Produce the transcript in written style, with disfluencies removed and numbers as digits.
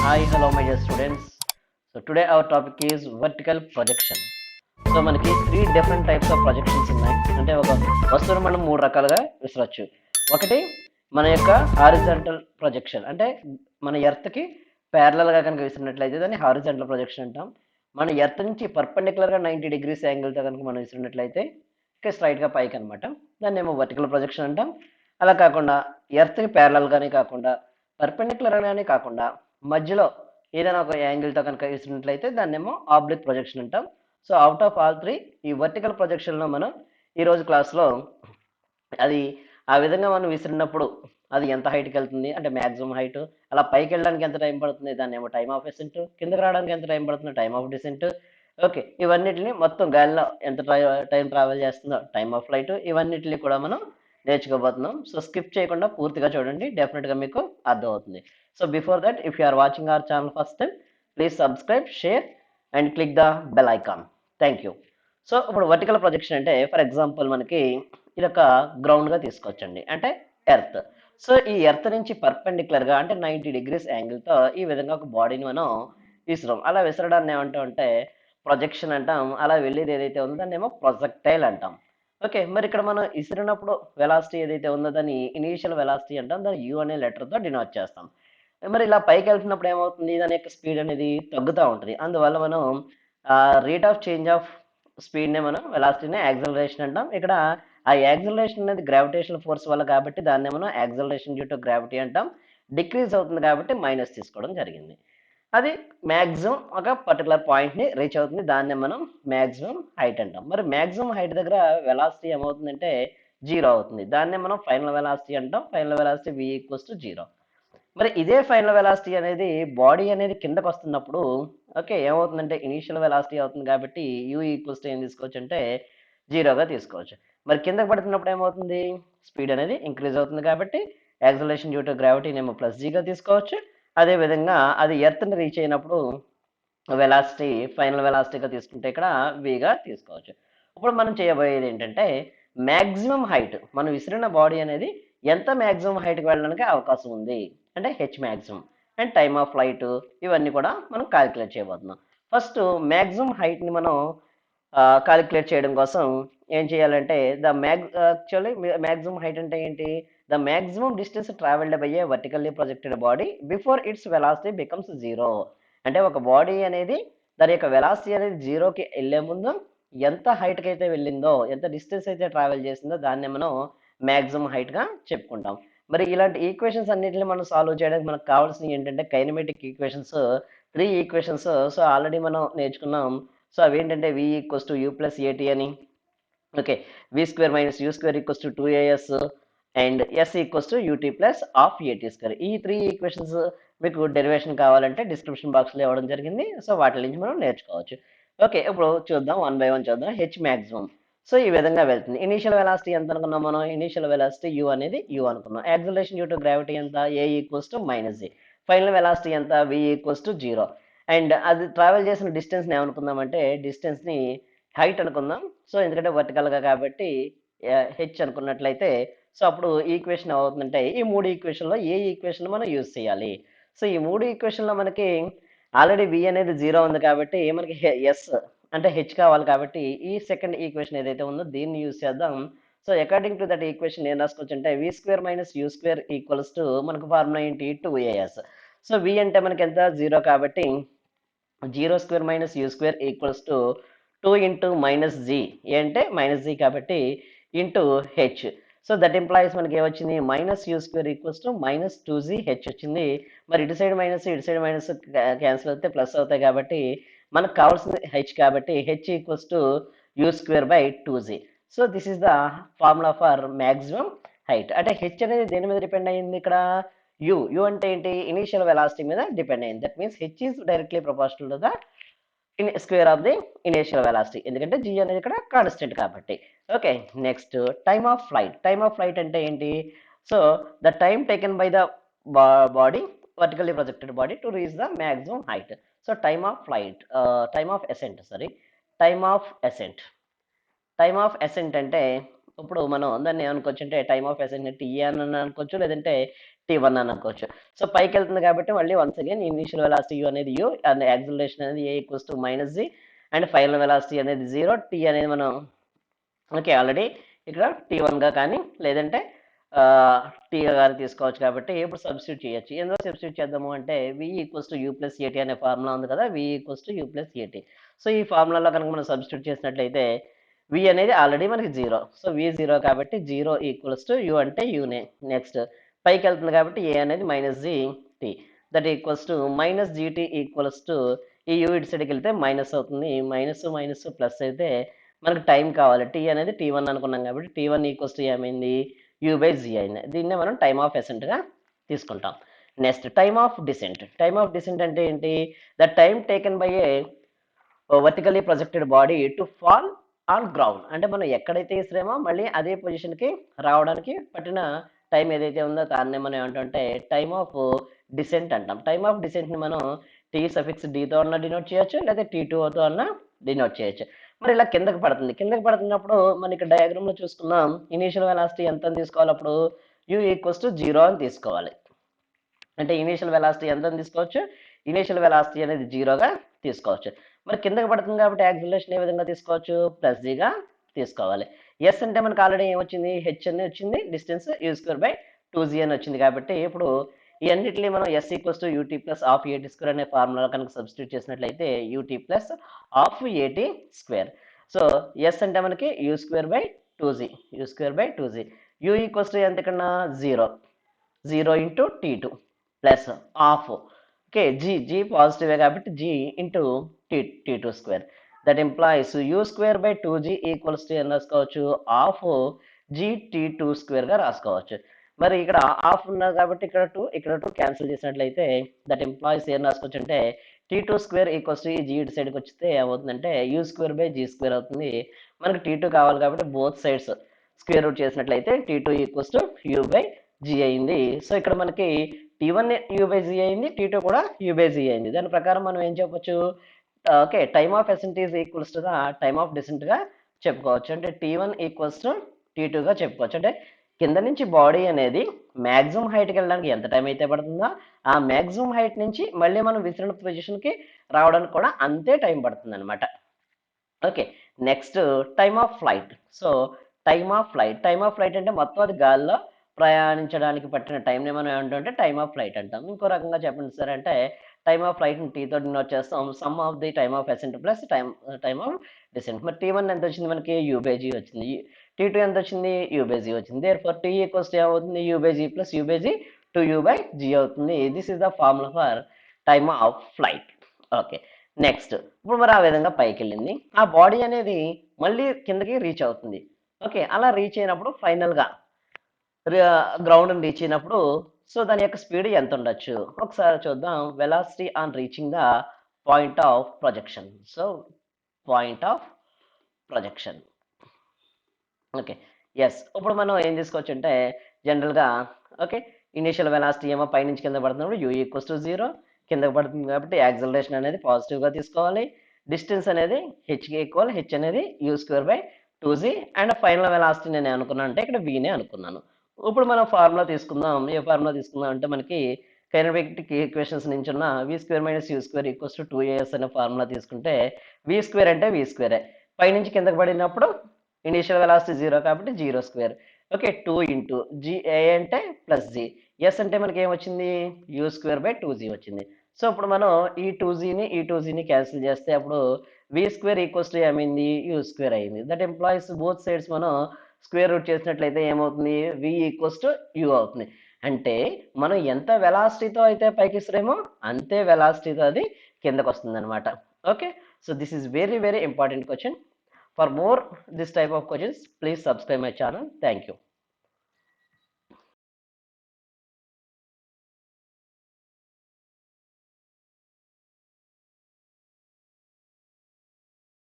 Hi, hello, my dear students. So today our topic is vertical projection. సో మనకి three different types of projections ఉన్నాయి. అంటే ఒక వస్తువును మనం మూడు రకాలుగా విసరచ్చు. ఒకటి మన యొక్క హారిజాంటల్ ప్రొజెక్షన్, అంటే మన ఎర్త్కి ప్యారలల్గా కనుక విసిరినట్లయితే దాన్ని హారిజాంటల్ ప్రొజెక్షన్ అంటాం. మన ఎర్త్ నుంచి పర్పెండిక్యులర్గా 90 డిగ్రీస్ యాంగిల్తో కనుక మనం విసిరినట్లయితే స్ట్రైట్గా పైకి అనమాట, దాన్ని ఏమో వర్టికల్ ప్రొజెక్షన్ అంటాం. అలా కాకుండా ఎర్త్కి ప్యారలల్గానే కాకుండా పర్పెండిక్యులర్గానే కాకుండా మధ్యలో ఏదైనా ఒక యాంగిల్తో కనుక విసిరినట్లయితే దాన్ని ఏమో ఆబ్లిక్ ప్రొజెక్షన్ అంటాం. So out of all three, ఈ వర్టికల్ ప్రొజెక్షన్లో మనం ఈరోజు క్లాస్లో అది ఆ విధంగా మనం విసిరినప్పుడు అది ఎంత హైట్కి వెళ్తుంది, అంటే మ్యాక్సిమం హైట్, అలా పైకి వెళ్ళడానికి ఎంత టైం పడుతుంది, దాన్ని ఏమో టైమ్ ఆఫ్ అసెంట్, కిందకి రావడానికి ఎంత టైం పడుతుంది, టైమ్ ఆఫ్ డిసెంట్. ఓకే, ఇవన్నిటిని మొత్తం గాలిలో ఎంత టైం ట్రావెల్ చేస్తుందో టైమ్ ఆఫ్ ఫ్లైట్, ఇవన్నిటిని కూడా మనం నేర్చుకోబోతున్నాం. సో స్కిప్ చేయకుండా పూర్తిగా చూడండి, డెఫినెట్గా మీకు అర్థమవుతుంది. So before that, if you are watching our channel first time, please subscribe, share and click the bell icon. Thank you. So ఇప్పుడు వర్టికల్ ప్రొజెక్షన్ అంటే, ఫర్ ఎగ్జాంపుల్ మనకి ఇది ఒక గ్రౌండ్గా తీసుకోవచ్చండి, అంటే ఎర్త్. సో ఈ ఎర్త్ నుంచి పర్పెండిక్యులర్గా అంటే 90 డిగ్రీస్ యాంగిల్తో ఈ విధంగా ఒక బాడీని మనం విసరం. అలా విసరడాన్ని ఏమంటాం అంటే ప్రొజెక్షన్ అంటాం. అలా వెళ్ళేది ఏదైతే ఉందో దాన్ని ఏమో ప్రొజెక్టైల్ అంటాం. ఓకే, మరి ఇక్కడ మనం విసిరినప్పుడు వెలాసిటీ ఏదైతే ఉందో దాన్ని ఇనీషియల్ వెలాసిటీ అంటాం, దాన్ని యూ అనే లెటర్తో డినోట్ చేస్తాం. మరి ఇలా పైకి వెళ్తున్నప్పుడు ఏమవుతుంది, దాని యొక్క స్పీడ్ అనేది తగ్గుతూ ఉంటుంది. అందువల్ల మనం రేట్ ఆఫ్ చేంజ్ ఆఫ్ స్పీడ్నే మనం వెలాసిటీనే యాక్సలరేషన్ అంటాం. ఇక్కడ ఆ యాక్సలరేషన్ అనేది గ్రావిటేషనల్ ఫోర్స్ వల్ల కాబట్టి దాన్ని మనం యాక్సలరేషన్ డ్యూ టు గ్రావిటీ అంటాం. డిక్రీజ్ అవుతుంది కాబట్టి మైనస్ తీసుకోవడం జరిగింది. అది మ్యాక్సిమం ఒక పర్టికులర్ పాయింట్ని రీచ్ అవుతుంది, దాన్నే మనం మ్యాక్సిమం హైట్ అంటాం. మరి మ్యాక్సిమం హైట్ దగ్గర వెలాసిటీ ఏమవుతుందంటే జీరో అవుతుంది, దాన్నే మనం ఫైనల్ వెలాసిటీ అంటాం. Final velocity v equals to zero. మరి ఇదే ఫైనల్ వెలాసిటీ అనేది బాడీ అనేది కిందకు వస్తున్నప్పుడు ఓకే ఏమవుతుందంటే ఇనీషియల్ వెలాసిటీ అవుతుంది కాబట్టి యూ ఈక్వల్స్ టు ఏం తీసుకోవచ్చు అంటే జీరోగా తీసుకోవచ్చు. మరి కిందకు పడుతున్నప్పుడు ఏమవుతుంది, స్పీడ్ అనేది ఇంక్రీజ్ అవుతుంది కాబట్టి యాక్సలరేషన్ డ్యూ టు గ్రావిటీని ఏమో ప్లస్ జీగా తీసుకోవచ్చు. అదేవిధంగా అది ఎర్త్ని రీచ్ అయినప్పుడు వెలాసిటీ ఫైనల్ వెలాసిటీగా తీసుకుంటే ఇక్కడ విగా తీసుకోవచ్చు. ఇప్పుడు మనం చేయబోయేది ఏంటంటే మ్యాక్సిమం హైట్, మనం విసిరిన బాడీ అనేది ఎంత మ్యాక్సిమం హైట్కి వెళ్ళడానికి అవకాశం ఉంది అంటే H maximum and time of flight, ఇవన్నీ కూడా మనం క్యాలిక్యులేట్ చేయబోతున్నాం. ఫస్ట్ మ్యాక్సిమం హైట్ని మనం కాలిక్యులేట్ చేయడం కోసం ఏం చేయాలంటే యాక్చువల్లీ మ్యాక్సిమం హైట్ అంటే ఏంటి, the maximum distance travelled by A vertically projected body before it's velocity becomes zero. అంటే ఒక బాడీ అనేది దాని యొక్క వెలాసిటీ అనేది జీరోకి వెళ్ళే ముందు ఎంత హైట్కి అయితే వెళ్ళిందో, ఎంత డిస్టెన్స్ అయితే ట్రావెల్ చేసిందో దాన్ని మనం మ్యాక్సిమం హైట్గా చెప్పుకుంటాం. మరి ఇలాంటి ఈక్వేషన్స్ అన్నిటిని మనం సాల్వ్ చేయడానికి మనకు కావాల్సినవి ఏంటంటే kinematic equations, three equations. So already మనం నేర్చుకున్నాం. సో అవేంటంటే v equals to u plus a t అని, okay, v square minus u square equals to 2as and s equals to UT plus half a t square. ఈ three equations మీకు derivation కావాలంటే description బాక్స్లో ఇవ్వడం జరిగింది. సో వాటి నుంచి మనం నేర్చుకోవచ్చు. ఓకే, ఇప్పుడు చూద్దాం, వన్ బై వన్ చూద్దాం. హెచ్ మ్యాక్సిమం సో ఈ విధంగా వెళ్తుంది. ఇనీషియల్ వెలాసిటీ ఎంత అనుకున్నాం మనం, ఇనీషియల్ వెలాసిటీ యూ అనేది యూ అనుకున్నాం. యాక్సలరేషన్ డ్యూ టు గ్రావిటీ ఎంత, a equals to minus g. Final velocity ఎంత, v equals to zero. And అది ట్రావెల్ చేసిన డిస్టెన్స్ని ఏమనుకుందామంటే డిస్టెన్స్ని హైట్ అనుకుందాం. సో ఎందుకంటే వర్టికల్గా కాబట్టి హెచ్ అనుకున్నట్లయితే సో అప్పుడు ఈక్వేషన్ ఏమవుతుందంటే ఈ మూడు ఈక్వేషన్లో ఏ ఈక్వేషన్ మనం యూజ్ చేయాలి. సో ఈ మూడు ఈక్వేషన్లో మనకి ఆల్రెడీ వి అనేది జీరో ఉంది కాబట్టి మనకి ఎస్ అంటే హెచ్ కావాలి కాబట్టి ఈ సెకండ్ ఈక్వేషన్ ఏదైతే ఉందో దీన్ని యూజ్ చేద్దాం. So according to that equation ఏం రాసుకోవచ్చు అంటే v square minus u square equals to మనకు ఫార్ములా ఏంటి, 2as. సో వి అంటే మనకి ఎంత, జీరో కాబట్టి zero square minus u square equals to 2 into minus g, a అంటే మైనస్ జీ కాబట్టి into H. So that implies మనకి ఏమొచ్చింది, minus u square equals to minus 2z H వచ్చింది. మరి ఇటు సైడ్ మైనస్ క్యాన్సిల్ అవుతే ప్లస్ అవుతాయి కాబట్టి మనకు కావాల్సింది హెచ్ కాబట్టి H equals to you square by 2z. So this is the formula for maximum height. అంటే హెచ్ అనేది దేని మీద డిపెండ్ అయ్యింది ఇక్కడ, యూ అంటే ఏంటి, ఇనీషియల్ వెలాసిటీ మీద డిపెండ్ అయ్యింది. That means H is directly proportional to the square of the initial velocity, ఎందుకంటే జీ అనేది ఇక్కడ కాన్స్టెంట్ కాబట్టి. Okay, next time of flight. Time of flight అంటే ఏంటి, so the time taken by the body, vertically projected body to reach the maximum height. So time of flight, time of ascent, sorry, time of ascent. Time of ascent అంటే ఇప్పుడు మనం దాన్ని ఏమనుకోవచ్చు అంటే time of assigned tea అని అనుకోవచ్చు, లేదంటే T1 అని అనుకోవచ్చు. సో పైకి వెళ్తుంది కాబట్టి మళ్ళీ once again initial velocity u అనేది యూ అండ్ యాక్సిలరేషన్ అనేది a equals to minus g and final velocity అనేది జీరో. టీ అనేది మనం ఓకే ఆల్రెడీ ఇక్కడ T1గా కానీ లేదంటే టీగా కానీ తీసుకోవచ్చు కాబట్టి ఇప్పుడు సబ్స్టిట్యూట్ చేయొచ్చు. ఎందులో సబ్స్టిట్యూట్ చేద్దాము అంటే వి ఈక్వల్స్ టు యూ ప్లస్ ఏటీ అనే ఫార్ములా ఉంది కదా, వి ఈక్వల్స్ టు యూ ప్లస్ ఏటీ. సో ఈ ఫార్ములాలో కనుక మనం సబ్స్టిట్యూట్ చేసినట్లయితే వి అనేది ఆల్రెడీ మనకి జీరో, సో వి జీరో కాబట్టి జీరో ఈక్వల్స్ టు యూ అంటే యూనే. నెక్స్ట్ పైకి వెళ్తుంది కాబట్టి ఏ అనేది minus g t, that equals to minus g t equals to ఈ యూ ఇటు సైడ్కి వెళ్తే మైనస్ అవుతుంది, మైనస్ మైనస్ ప్లస్ అయితే మనకు టైం కావాలి. టీ అనేది T1 అనుకున్నాం కాబట్టి T1 ఈక్వల్స్ టు ఏమైంది యూ బై జీ అయింది. దీన్నే మనం టైమ్ ఆఫ్ ఎసెంట్గా తీసుకుంటాం. Next time of descent. Time of descent అంటే ఏంటి? The time taken by a vertically projected body to fall on ground. అంటే మనం ఎక్కడైతే ఇస్తామో మళ్ళీ అదే పొజిషన్కి రావడానికి పట్టిన టైం ఏదైతే ఉందో దాన్నే మనం ఏమంటే టైమ్ ఆఫ్ డిసెంట్ అంటాం. టైమ్ ఆఫ్ డిసెంట్ని మనం టీ సఫిక్స్ డీతో అన్న డినోట్ చేయొచ్చు, లేదా T2తో అన్న డినోట్ చేయొచ్చు. మరి ఇలా కిందకి పడుతుంది. కిందకి పడుతున్నప్పుడు మన ఇక్కడ డయాగ్రామ్ లో చూసుకున్నాం ఇనీషియల్ వెలాసిటీ ఎంత అని తీసుకోవాలి, అప్పుడు యూ ఈక్వల్స్ టు జీరో అని తీసుకోవాలి. అంటే ఇనీషియల్ వెలాసిటీ ఎంత అని తీసుకోవచ్చు, ఇనీషియల్ వెలాసిటీ అనేది జీరోగా తీసుకోవచ్చు. మరి కిందకి పడుతుంది కాబట్టి యాక్సిలరేషన్ ఏ విధంగా తీసుకోవచ్చు, ప్లస్ జీగా తీసుకోవాలి. ఎస్ అంటే మనకు ఆల్రెడీ ఏమొచ్చింది, హెచ్ అని వచ్చింది, distance u square by two g అని వచ్చింది. కాబట్టి ఇప్పుడు ఈ అన్నిటిని మనం s equals to UT plus half at square అనే ఫార్ములా కనుక సబ్స్టిట్యూట్ చేసినట్లయితే ut plus half at square. So s అంటే మనకి u square by two g, u square by two g. U equals to ఎంత కన్నా zero, zero into T2 plus half. Okay g పాజిటివే కాబట్టి g into T2 square. That employees you square by two g equals to ఏం రాసుకోవచ్చు, half G T2 స్క్వేర్గా రాసుకోవచ్చు. మరి ఇక్కడ half ఉన్నది కాబట్టి ఇక్కడ టూ క్యాన్సిల్ చేసినట్లయితే దట్ ఎంప్లాయీస్ ఏం రాసుకోవచ్చు అంటే T2 స్క్వేర్ ఈక్వల్స్ టు ఈ జీ ఇటు సైడ్కి వచ్చితే ఏమవుతుందంటే u square by g square అవుతుంది. మనకి T2 కావాలి కాబట్టి బోత్ సైడ్స్ స్క్వేర్ రూట్ చేసినట్లయితే T2 equals to u by g అయింది. సో ఇక్కడ మనకి T1 యూ బై జీ అయింది, T2 కూడా యూ బై జీ అయింది. దాని ప్రకారం మనం ఏం చెప్పొచ్చు, okay time of ascent is equals to the time of descent గా చెప్పుకోవచ్చు. అంటే T1 ఈక్వల్స్ టు T2 గా చెప్పుకోవచ్చు. అంటే కింద నుంచి బాడీ అనేది మ్యాక్సిమం హైట్కి వెళ్ళడానికి ఎంత టైం అయితే పడుతుందో ఆ మ్యాక్సిమం హైట్ నుంచి మళ్ళీ మనం విసిరిన పొజిషన్కి రావడానికి కూడా అంతే టైం పడుతుంది అనమాట. Okay next time of flight. So time of flight అంటే మొత్తం అది గాల్లో ప్రయాణించడానికి పట్టిన టైంని మనం ఏమంటాం టైమ్ ఆఫ్ ఫ్లైట్ అంటాం. ఇంకో రకంగా చెప్పండి సార్ అంటే టైమ్ ఆఫ్ ఫ్లైట్ టీతో డినోట్ చేస్తాం, sum of the time of ascent plus time of descent. మరి T1 ఎంత వచ్చింది మనకి, యూ బై జీ వచ్చింది. T2 ఎంత వచ్చింది, యూ బై జీ వచ్చింది. దేర్ ఫర్ టీ ఈక్వల్స్ ఏమవుతుంది, u by g plus u by g two u by g అవుతుంది. This is the formula for time of flight. Okay next ఇప్పుడు మరి ఆ విధంగా పైకి వెళ్ళింది, ఆ బాడీ అనేది మళ్ళీ కిందకి రీచ్ అవుతుంది. ఓకే అలా రీచ్ అయినప్పుడు ఫైనల్గా గ్రౌండ్ రీచ్ అయినప్పుడు సో దాని యొక్క స్పీడ్ ఎంత ఉండొచ్చు ఒకసారి చూద్దాం. Velocity on reaching the point of projection. So point of projection. Okay yes ఇప్పుడు మనం ఏం తీసుకోవచ్చు అంటే జనరల్గా ఓకే ఇనిషియల్ వెలాసిటీ ఏమో పైనుంచి కింద పడుతున్నప్పుడు యూ ఈక్వల్స్ టు జీరో, కిందకి పడుతుంది కాబట్టి యాక్సిలరేషన్ అనేది పాజిటివ్గా తీసుకోవాలి. డిస్టెన్స్ అనేది హెచ్కి ఈక్వల్, హెచ్ అనేది u square by two g and final velocity నేను అనుకున్నాను అంటే ఇక్కడ వీనే అనుకున్నాను. ఇప్పుడు మనం ఫార్ములా తీసుకుందాం. ఏ ఫార్ములా తీసుకుందాం అంటే మనకి కైనమెటిక్ ఈక్వేషన్స్ నుంచి ఉన్న v square minus u square equals to two a s అనే ఫార్ములా తీసుకుంటే వి స్క్వేర్ అంటే వి స్క్వేరే, పైనుంచి కిందకి పడినప్పుడు ఇనిషియల్ వెలాసిటీ జీరో కాబట్టి zero square. Okay two into g a అంటే ప్లస్ జీ, ఎస్ అంటే మనకి ఏమొచ్చింది u square by two g వచ్చింది. సో ఇప్పుడు మనం ఈ టూ జీని క్యాన్సిల్ చేస్తే అప్పుడు వి స్క్వేర్ ఈక్వల్స్ టు ఏమైంది యూ స్క్వేర్ అయింది. దట్ ఎంప్లాయీస్ బోత్ సైడ్స్ మనం స్క్వేర్ రూట్ చేసినట్లయితే ఏమవుతుంది వి ఈక్వల్స్ టు యూ అవుతుంది. అంటే మనం ఎంత వెలాసిటీతో అయితే పైకి ఇస్తామో అంతే వెలాసిటీతో అది కిందకు వస్తుంది అనమాట. Okay so this is very very important question. For more this type of questions, please subscribe my channel. Thank you.